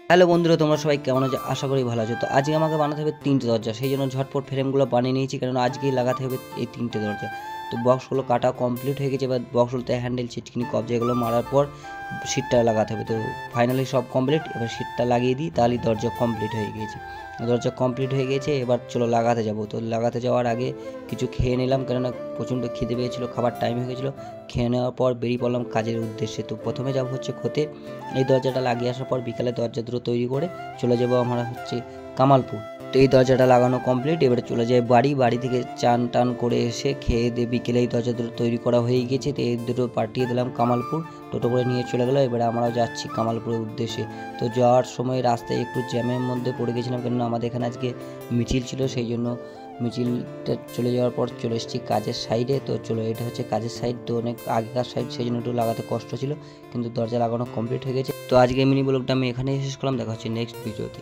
Hello বন্ধুরা, তোমরা সবাই কেমন আছো? আশা করি ভালো আছো। তো আজকে আমাকে বানাতে হবে 3টে দরজা, সেই জন্য ঝটপট ফ্রেমগুলো বানিয়ে নিয়েছি, কারণ আজকেই লাগাতে হবে এই 3টে দরজা। তো বক্সগুলো কাটা কমপ্লিট হয়ে গেছে, এবার বক্সগুলোতে হ্যান্ডেল, চিটকিনি, কবজা এগুলো মারার পর সিটটা লাগাতে হবে। তো ফাইনালি সব কমপ্লিট, এবার সিটটা লাগিয়ে দিই, তাহলেই দরজা কমপ্লিট হয়ে গিয়েছে। দরজা কমপ্লিট হয়ে গেছে, এবার চলো লাগাতে যাবো। তো লাগাতে যাওয়ার আগে কিছু খেয়ে নিলাম, কেননা প্রচণ্ড খিদে পেয়েছিলো, খাবার টাইম হয়ে গেছিলো। খেয়ে নেওয়ার পর বেরিয়ে পড়লাম কাজের উদ্দেশ্যে। তো প্রথমে যাবো হচ্ছে খোতে। এই দরজাটা লাগিয়ে আসার পর বিকালে দরজা দুটো তৈরি করে চলে যাবো আমরা হচ্ছে কামালপুর। তো এই দরজাটা লাগানো কমপ্লিট, এবারে চলে যাই বাড়ি থেকে চান টান করে এসে খেয়ে দিয়ে বিকেলে এই দরজা দুটো তৈরি করা হয়ে গেছে। তো এই দুটো পাঠিয়ে দিলাম কামালপুর, টোটো করে নিয়ে চলে গেলো। এবারে আমরাও যাচ্ছি কামালপুরের উদ্দেশ্যে। তো যাওয়ার সময় রাস্তায় একটু জ্যামের মধ্যে পড়ে গেছিলাম, কেননা আমাদের এখানে আজকে মিছিল ছিল, সেই জন্য মিছিলটা চলে যাওয়ার পর চলে এসেছি কাজের সাইডে। তো চলো, এটা হচ্ছে কাজের সাইড, তো অনেক আগেকার সাইড, সেই জন্য একটু লাগাতে কষ্ট ছিল, কিন্তু দরজা লাগানো কমপ্লিট হয়ে গেছে। তো আজকে মিনি ব্লগটা আমি এখানেই শেষ করলাম, দেখা হচ্ছে নেক্সট ভিডিওতে।